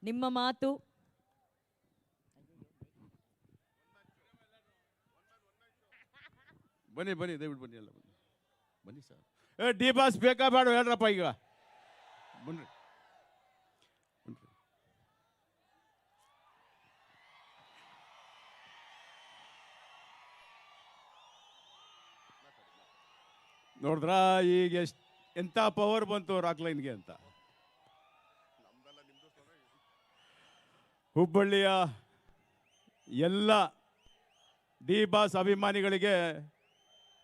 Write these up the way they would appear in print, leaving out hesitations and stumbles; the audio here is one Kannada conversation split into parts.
ನಿಮ್ಮ ಮಾತು. ಬನ್ನಿ ಬನ್ನಿ, ದಯವಿಟ್ಟು ಬನ್ನಿ, ಎಲ್ಲ ಬನ್ನಿ ಬನ್ನಿ ಸರ್. ಡಿ ಬಾಸ್ ಬೇಕಾ ಬೇಡ ಹೇಳ್ರಪ್ಪ ಈಗ. ಬನ್ರಿ ಬನ್ರಿ. ನೋಡಿದ್ರ ಈಗ ಎಂತ ಪವರ್ ಬಂತು ರಾಕ್ಲೈನ್ಗೆ ಅಂತ. ಹುಬ್ಬಳ್ಳಿಯ ಎಲ್ಲ ಡಿ ಬಾಸ್ ಅಭಿಮಾನಿಗಳಿಗೆ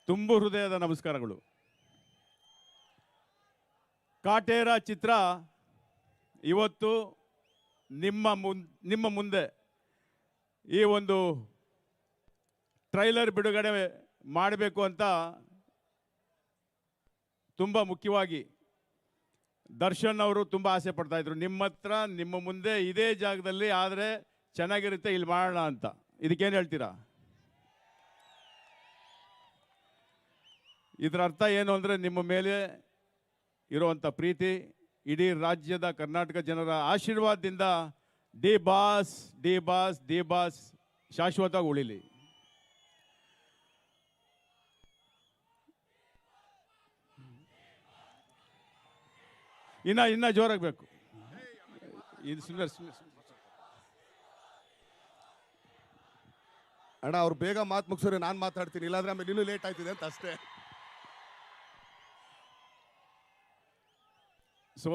ತುಂಬು ಹೃದಯದ ನಮಸ್ಕಾರಗಳು. ಕಾಟೇರ ಚಿತ್ರ ಇವತ್ತು ನಿಮ್ಮ ಮುಂದೆ ಈ ಒಂದು ಟ್ರೈಲರ್ ಬಿಡುಗಡೆ ಮಾಡಬೇಕು ಅಂತ ತುಂಬ ಮುಖ್ಯವಾಗಿ ದರ್ಶನ್ ಅವರು ತುಂಬ ಆಸೆ ಪಡ್ತಾ ಇದ್ರು. ನಿಮ್ಮ ಹತ್ರ ನಿಮ್ಮ ಮುಂದೆ ಇದೇ ಜಾಗದಲ್ಲಿ ಆದರೆ ಚೆನ್ನಾಗಿರುತ್ತೆ, ಇಲ್ಲಿ ಮಾಡೋಣ ಅಂತ. ಇದಕ್ಕೇನು ಹೇಳ್ತೀರಾ? ಇದರ ಅರ್ಥ ಏನು ಅಂದರೆ ನಿಮ್ಮ ಮೇಲೆ ಇರುವಂಥ ಪ್ರೀತಿ, ಇಡೀ ರಾಜ್ಯದ ಕರ್ನಾಟಕ ಜನರ ಆಶೀರ್ವಾದದಿಂದ D boss D boss D boss ಶಾಶ್ವತವಾಗಿ ಉಳಿಲಿ. ಇನ್ನ ಜೋರಾಗಬೇಕು. ಇದು ಅಣ್ಣ ಅವ್ರು ಬೇಗ ಮಾತು ಮುಗಿಸೋರೆ ನಾನು ಮಾತಾಡ್ತೀನಿ, ಇಲ್ಲಾಂದ್ರೆ ಆಮೇಲೆ ಇನ್ನೂ ಲೇಟ್ ಆಯ್ತಿದೆ ಅಂತ ಅಷ್ಟೇ. ಸೊ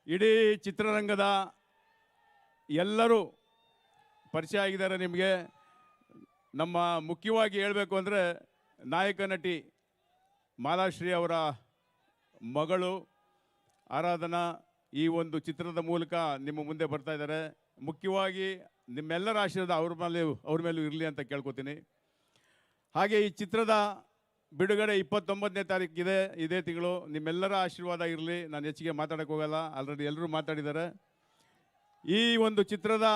ಇಡೀ ಚಿತ್ರರಂಗದ ಎಲ್ಲರೂ ಪರಿಚಯ ಆಗಿದ್ದಾರೆ ನಿಮಗೆ. ನಮ್ಮ ಮುಖ್ಯವಾಗಿ ಹೇಳಬೇಕು ಅಂದರೆ ನಾಯಕ ನಟಿ ಮಾಲಾಶ್ರೀ ಅವರ ಮಗಳು ಆರಾಧನಾ ಈ ಒಂದು ಚಿತ್ರದ ಮೂಲಕ ನಿಮ್ಮ ಮುಂದೆ ಬರ್ತಾ ಇದ್ದಾರೆ. ಮುಖ್ಯವಾಗಿ ನಿಮ್ಮೆಲ್ಲರ ಆಶೀರ್ವಾದ ಅವ್ರ ಮೇಲೂ ಇರಲಿ ಅಂತ ಕೇಳ್ಕೊತೀನಿ. ಹಾಗೆ ಈ ಚಿತ್ರದ ಬಿಡುಗಡೆ 29ನೇ ತಾರೀಕಿದೆ, ಇದೇ ತಿಂಗಳು. ನಿಮ್ಮೆಲ್ಲರ ಆಶೀರ್ವಾದ ಇರಲಿ. ನಾನು ಹೆಚ್ಚಿಗೆ ಮಾತಾಡೋಕ್ಕೆ ಹೋಗಲ್ಲ, ಆಲ್ರೆಡಿ ಎಲ್ಲರೂ ಮಾತಾಡಿದ್ದಾರೆ. ಈ ಒಂದು ಚಿತ್ರದ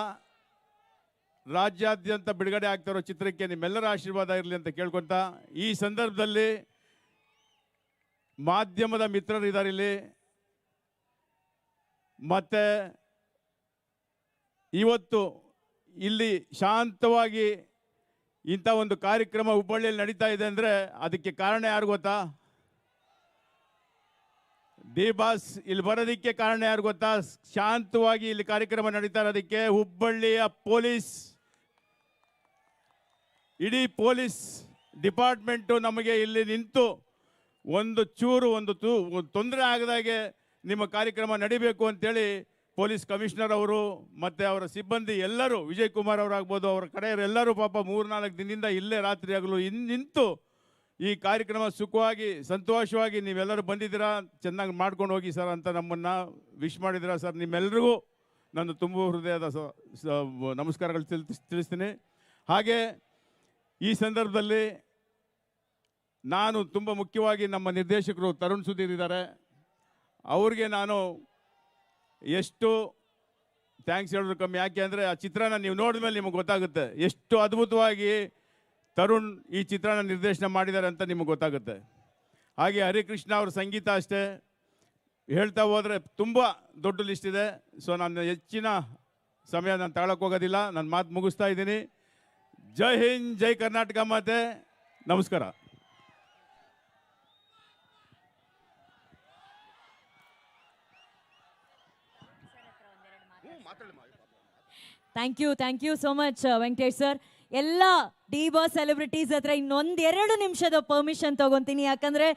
ರಾಜ್ಯಾದ್ಯಂತ ಬಿಡುಗಡೆ ಆಗ್ತಾ ಇರೋ ಚಿತ್ರಕ್ಕೆ ನಿಮ್ಮೆಲ್ಲರ ಆಶೀರ್ವಾದ ಇರಲಿ ಅಂತ ಕೇಳ್ಕೊತಾ, ಈ ಸಂದರ್ಭದಲ್ಲಿ ಮಾಧ್ಯಮದ ಮಿತ್ರರು ಇದ್ದಾರೆ ಇಲ್ಲಿ. ಮತ್ತು ಇವತ್ತು ಇಲ್ಲಿ ಶಾಂತವಾಗಿ ಇಂಥ ಒಂದು ಕಾರ್ಯಕ್ರಮ ಹುಬ್ಬಳ್ಳಿಯಲ್ಲಿ ನಡೀತಾ ಇದೆ ಅಂದರೆ ಅದಕ್ಕೆ ಕಾರಣ ಯಾರು ಗೊತ್ತಾ? ಡಿ ಬಾಸ್ ಇಲ್ಲಿ ಬರೋದಕ್ಕೆ ಕಾರಣ ಯಾರು ಗೊತ್ತಾ? ಶಾಂತವಾಗಿ ಇಲ್ಲಿ ಕಾರ್ಯಕ್ರಮ ನಡೀತಾ ಇರೋದಕ್ಕೆ ಹುಬ್ಬಳ್ಳಿಯ ಪೊಲೀಸ್, ಇಡೀ ಪೊಲೀಸ್ ಡಿಪಾರ್ಟ್ಮೆಂಟು ನಮಗೆ ಇಲ್ಲಿ ನಿಂತು ಒಂದು ತೊಂದರೆ ಆಗದಾಗೆ ನಿಮ್ಮ ಕಾರ್ಯಕ್ರಮ ನಡಿಬೇಕು ಅಂತೇಳಿ ಪೊಲೀಸ್ ಕಮಿಷನರ್ ಅವರು ಮತ್ತು ಅವರ ಸಿಬ್ಬಂದಿ ಎಲ್ಲರೂ, ವಿಜಯ್ ಕುಮಾರ್ ಅವರಾಗ್ಬೋದು, ಅವರ ಕಡೆಯವರೆಲ್ಲರೂ ಪಾಪ 3-4 ದಿನದಿಂದ ಇಲ್ಲೇ ರಾತ್ರಿ ಆಗಲು ನಿಂತು ಈ ಕಾರ್ಯಕ್ರಮ ಸುಖವಾಗಿ ಸಂತೋಷವಾಗಿ ನೀವೆಲ್ಲರೂ ಬಂದಿದ್ದೀರಾ, ಚೆನ್ನಾಗಿ ಮಾಡ್ಕೊಂಡು ಹೋಗಿ ಸರ್ ಅಂತ ನಮ್ಮನ್ನು ವಿಶ್ ಮಾಡಿದ್ದೀರಾ ಸರ್. ನಿಮ್ಮೆಲ್ಲರಿಗೂ ನಾನು ತುಂಬ ಹೃದಯದ ನಮಸ್ಕಾರಗಳು ತಿಳಿಸ್ತೀನಿ. ಹಾಗೆ ಈ ಸಂದರ್ಭದಲ್ಲಿ ನಾನು ತುಂಬ ಮುಖ್ಯವಾಗಿ ನಮ್ಮ ನಿರ್ದೇಶಕರು ತರುಣ್ ಸುಧೀರ್ ಇದ್ದಾರೆ, ಅವ್ರಿಗೆ ನಾನು ಎಷ್ಟು ಥ್ಯಾಂಕ್ಸ್ ಹೇಳಿದ್ರು ಕಮ್ಮಿ. ಯಾಕೆ ಅಂದರೆ ಆ ಚಿತ್ರನ ನೀವು ನೋಡಿದ ಮೇಲೆ ನಿಮಗೆ ಗೊತ್ತಾಗುತ್ತೆ ಎಷ್ಟು ಅದ್ಭುತವಾಗಿ ತರುಣ್ ಈ ಚಿತ್ರನ ನಿರ್ದೇಶನ ಮಾಡಿದ್ದಾರೆ ಅಂತ ನಿಮಗೆ ಗೊತ್ತಾಗುತ್ತೆ. ಹಾಗೆ ಹರಿಕೃಷ್ಣ ಅವ್ರ ಸಂಗೀತ ಅಷ್ಟೇ, ಹೇಳ್ತಾ ಹೋದರೆ ತುಂಬ ದೊಡ್ಡ ಲಿಸ್ಟ್ ಇದೆ. ಸೊ ನಾನು ಹೆಚ್ಚಿನ ಸಮಯ ನಾನು ತಗೊಳಕ್ಕೆ ಹೋಗೋದಿಲ್ಲ, ನಾನು ಮಾತು ಮುಗಿಸ್ತಾ ಇದ್ದೀನಿ. ಜೈ ಹಿಂದ್, ಜೈ ಕರ್ನಾಟಕ ಮಾತೆ, ನಮಸ್ಕಾರ. Thank you so much Venkatesh sir. ಎಲ್ಲ ಡಿ ಬಾಸ್ ಸೆಲೆಬ್ರಿಟೀಸ್ ಹತ್ರ ಇನ್ನೊಂದೆರಡು ನಿಮಿಷದ ಪರ್ಮಿಷನ್ ತಗೊಂತೀನಿ, ಯಾಕಂದ್ರೆ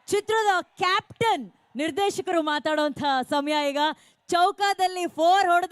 ಚಿತ್ರದ ಕ್ಯಾಪ್ಟನ್ ನಿರ್ದೇಶಕರು ಮಾತಾಡೋಂಥ ಸಮಯ ಈಗ. ಚೌಕದಲ್ಲಿ 4 ಹೊಡೆದು